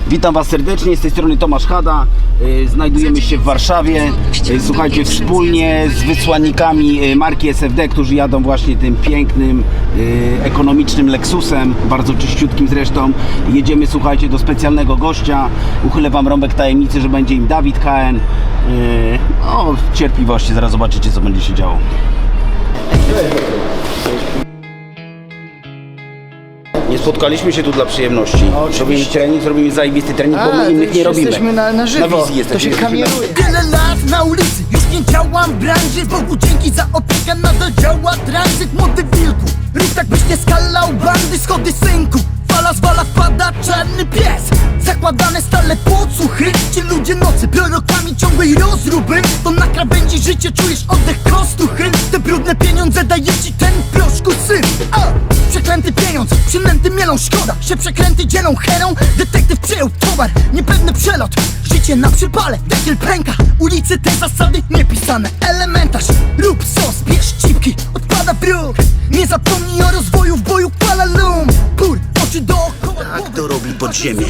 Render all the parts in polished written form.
Witam Was serdecznie, z tej strony Tomasz Chada. Znajdujemy się w Warszawie. Słuchajcie, wspólnie z wysłannikami marki SFD, którzy jadą właśnie tym pięknym, ekonomicznym Lexusem, bardzo czyściutkim zresztą. Jedziemy, słuchajcie, do specjalnego gościa. Uchylę Wam rąbek tajemnicy, że będzie im Dawid KN. No, cierpliwości, zaraz zobaczycie, co będzie się działo. Nie spotkaliśmy się tu dla przyjemności. Robimy trening, zrobimy zajebisty trening, bo my innych nie robimy. Jesteśmy na żywo, na wizji to się kamieruje. Tyle lat na ulicy, już nie działam w branży. Bogu dzięki za opiekę, nadal działa tranzyt. Młody wilku, rób tak byś nie skalał bandy. Schody synku, fala zwala, wpada czarny pies. Zakładane stale podsłuchy, ci ludzie nocy prorokami ciągłej rozruby. To na krawędzi życie czujesz oddech kostuchy. Te brudne pieniądze daje ci ten w proszku syn. Przeklęty pieniądz, przynęty mielą, szkoda, że przekręty dzielą herą. Detektyw przejął towar, niepewny przelot. Życie na przypale, dekiel pęka. Ulicy te zasady niepisane. Elementarz, rób sos, bierz cipki, odpada wróg. Nie zapomnij o rozwoju w boju Kuala Lumpur. Oczy dookoła. Tak to robi podziemie.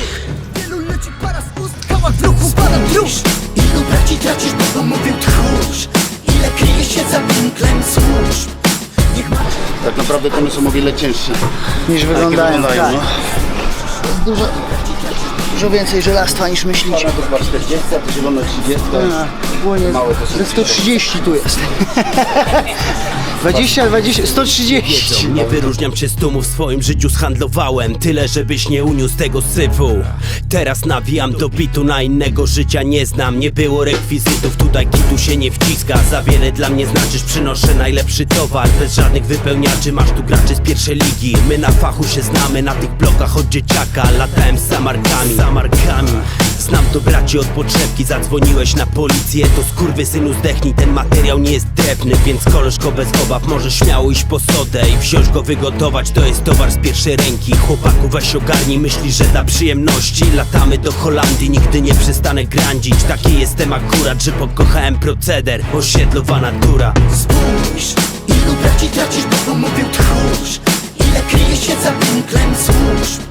Wielu leci para z ust, hałas w ruchu, spada druż. Ilu braci tracisz, bo to mówił tchórz. Ile kryje się za winklem służb. Niech ma... Tak naprawdę to one są o wiele cięższe Niż wyglądają, tak. no. Dużo więcej żelastwa niż myślicie. To chyba 40, a to zielone 30. Ogólnie Małe to są 130 tu jest. 20, 130. Nie wyróżniam się z tłumu, w swoim życiu zhandlowałem tyle, żebyś nie uniósł tego syfu. Teraz nawijam do bitu, na innego życia nie znam. Nie było rekwizytów, tutaj kitu się nie wciska. Za wiele dla mnie znaczysz, przynoszę najlepszy towar. Bez żadnych wypełniaczy, masz tu graczy z pierwszej ligi. My na fachu się znamy, na tych blokach od dzieciaka. Latałem z samarkami. Znam to braci od potrzebki, zadzwoniłeś na policję. To skurwysynu zdechnij, ten materiał nie jest drewny. Więc koleżko bez obaw może śmiało iść po sodę i wziąć go wygotować, to jest towar z pierwszej ręki. Chłopaku weź ogarnij, myślisz, że dla przyjemności latamy do Holandii, nigdy nie przestanę grandzić. Taki jestem akurat, że pokochałem proceder, osiedlowa natura. Spójrz, ilu braci tracisz, bo to mówił tchórz. Ile kryje się za winklem służb.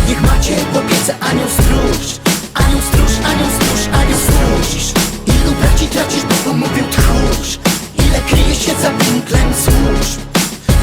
Niech macie opiece anioł stróż. Anioł stróż, anioł stróż, anioł stróż. Ilu braci tracisz, bo to mówił tchórz. Ile kryje się za winklem służb.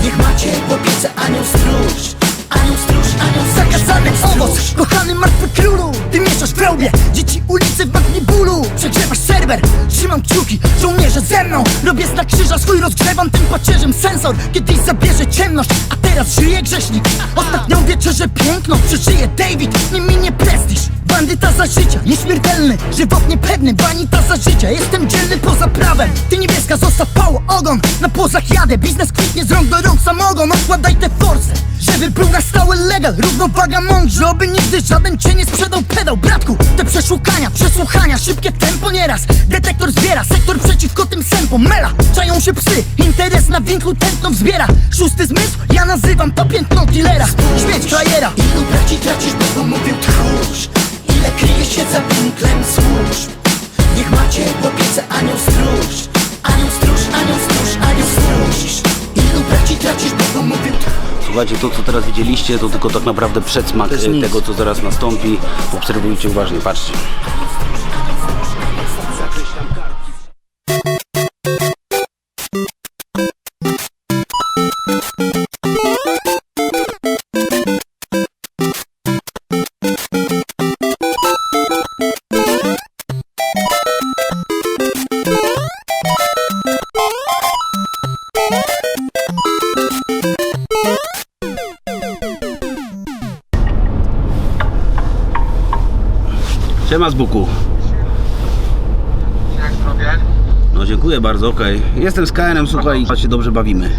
Niech macie opiece anioł stróż. Anioł stróż, anioł stróż. Zakazany owoc, kochany martwy królu. Ty mieszasz w wełbie, dzieci ulicy w bagnie bólu. Przegrzewasz serwer, trzymam kciuki, żołnierze ze mną. Robię znak krzyża, swój rozgrzewam tym pacierzem sensor. Kiedyś zabierze ciemność, a teraz żyje grzesznik. Ostatnią wieczerzę piękną przeżyje David. Nie minie prestiż, bandyta za życia. Nieśmiertelny, żywotnie pewny, banita za życia. Jestem dzielny poza prawem, ty niebieska zostaw pało ogon. Na płozach jadę, biznes kwitnie z rąk do rąk samogon. Odkładaj te force, żeby był na stałe legal. Równowaga mądrze, oby nigdy żaden cię nie sprzedał pedał. Bratku, te przeszukania, przesłuchania, szybkie tempo nieraz. Detektor zbiera, sektor przeciwko tym sępom. Mela, czają się psy, interes na winklu tętno wzbiera. Szósty zmysł, ja nazywam to piętno dealera. Śmierć frajera. Ilu braci tracisz, bo to mówił tchórz. Ile kryje się za winklem służb. Niech macie opiece anioł stróż. Anioł stróż, anioł stróż, anioł stróż. Ilu braci tracisz, bo to mówił tchórz. Słuchajcie, to co teraz widzieliście, to tylko tak naprawdę przedsmak tego, co zaraz nastąpi. Obserwujcie uważnie, patrzcie. Siema z buku. Jak zdrowie? No dziękuję bardzo, okej. Jestem z KN-em, słuchaj, i się dobrze bawimy.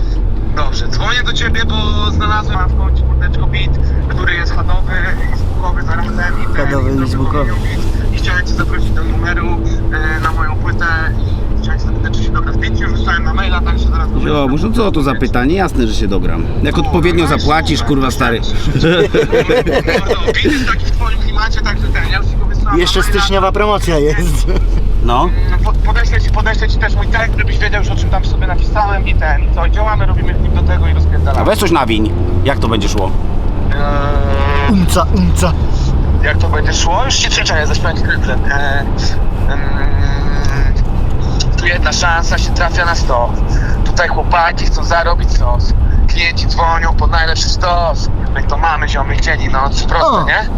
Dobrze, dzwonię do ciebie, bo znalazłem w końcu kurdeczko beat, który jest chadowy i zbukowy zarazem. Chadowy i zbukowy. I chciałem cię zaprosić do numeru na moją płytę i chciałem cię zapytać, czy się dogra. Beat już wysłałem na maila, tak się zaraz... Jo, no co to za pytanie? Jasne, że się dogram. Jak odpowiednio zapłacisz, kurwa stary. Beat jest taki w twoim klimacie, także ja już ci go wysłałem. Jeszcze styczniowa promocja jest. No. Podeślę ci też mój tekst, żebyś wiedział już, o czym tam sobie napisałem i co, działamy, robimy klip do tego i A rozpierdalamy. weź coś nawiń. Jak to będzie szło? Umca. Jak to będzie będzie szło, już ci przeczekaj, zaśpiewam ci refren. Tu jedna szansa się trafia na 100. Tutaj chłopaki chcą zarobić sos. Klienci dzwonią po najlepszy stos. My to mamy, ziomy chcieli, no proste, O. nie?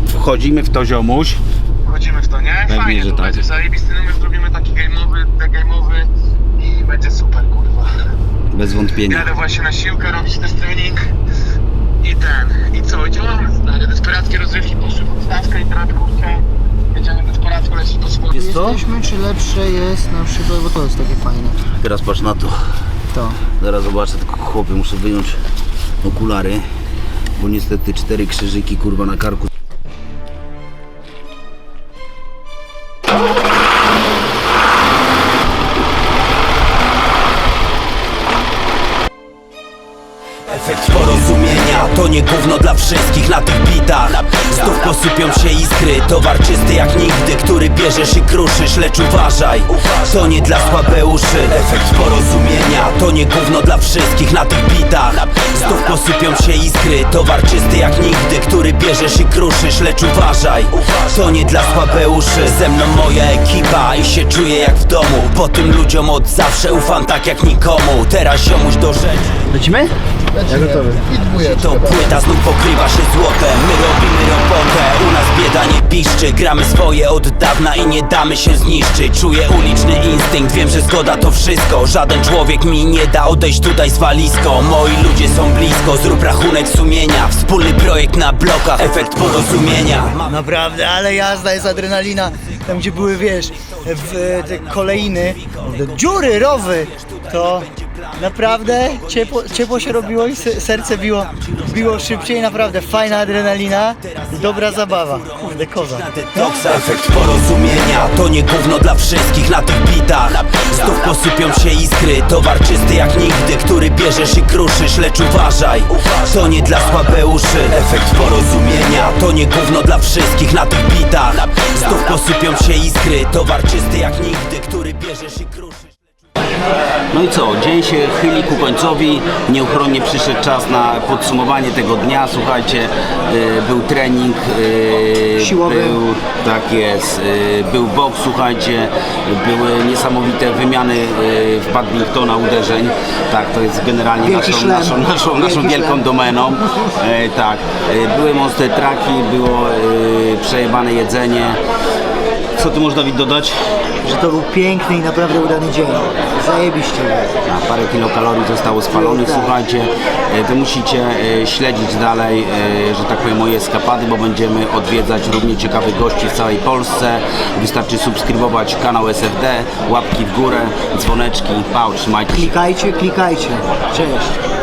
Wchodzimy w to, ziomuś. Wchodzimy w to, nie? Pewnie, Fajnie, że to tak. będzie zajebisty numer, zrobimy taki game'owy i będzie super, kurwa. Bez wątpienia. Jadę właśnie na siłkę, robić też trening i co, działamy, stary, desperackie rozrywki, poszły podstawkę i teraz, kurczę, jedziemy desperacko lecieć po spodnie. Jest to? Jesteśmy, czy lepsze jest na przykład, bo to jest takie fajne. Teraz patrz na to. To. Zaraz zobaczę, tylko chłopie, muszę wyjąć okulary, bo niestety 4 krzyżyki kurwa na karku. Efekt porozumienia to nie gówno dla wszystkich na tych bitach. Znów posypią się iskry, towar czysty jak nigdy, który bierzesz i kruszysz, lecz uważaj, to nie dla słabeuszy. Efekt porozumienia to nie gówno dla wszystkich na tych bitach. Znów posypią się iskry, towar czysty jak nigdy, który bierzesz i kruszysz, lecz uważaj, to nie dla słabeuszy. Ze mną moja ekipa i się czuję jak w domu, bo tym ludziom od zawsze ufam tak jak nikomu. Teraz ziomuś do rzeczy. Lecimy? Ja gotowy. To płyta znów pokrywa się złotem. My robimy robotę, u nas bieda nie piszczy. Gramy swoje od dawna i nie damy się zniszczyć. Czuję uliczny instynkt, wiem, że zgoda to wszystko. Żaden człowiek mi nie da odejść tutaj z walizką. Moi ludzie są blisko, zrób rachunek sumienia. Wspólny projekt na blokach, efekt porozumienia. Naprawdę, ale jazda jest adrenalina. Tam gdzie były, wiesz, te kolejny, te dziury, rowy, to naprawdę ciepło się robiło i serce biło szybciej. Naprawdę fajna adrenalina i dobra zabawa. Kurde, koza. Toksa, efekt porozumienia to nie gówno dla wszystkich na tych bitach. Znów posypią się iskry, towar czysty jak nigdy, który bierzesz i kruszysz, lecz uważaj, to nie dla słabeuszy. Efekt porozumienia to nie gówno dla wszystkich na tych bitach. Znów posypią się iskry, towar czysty jak nigdy, który bierzesz i kruszysz. No i co, dzień się chyli ku końcowi, nieuchronnie przyszedł czas na podsumowanie tego dnia. Słuchajcie, był trening, Siłowy. był, tak jest, był boks, słuchajcie, były niesamowite wymiany w badmintona uderzeń. Tak, to jest generalnie Wielki szlem. naszą Wielki wielką szlem. domeną. Tak, były monster traki, było przejebane jedzenie. Co ty możesz, Dawid, dodać? Że to był piękny i naprawdę udany dzień. Zajebiście. Na parę kilokalorii zostało spalonych. Tak. Słuchajcie, wy musicie śledzić dalej, że tak powiem, moje eskapady, bo będziemy odwiedzać równie ciekawych gości w całej Polsce. Wystarczy subskrybować kanał SFD, łapki w górę, dzwoneczki, trzymajcie się. Klikajcie. Cześć.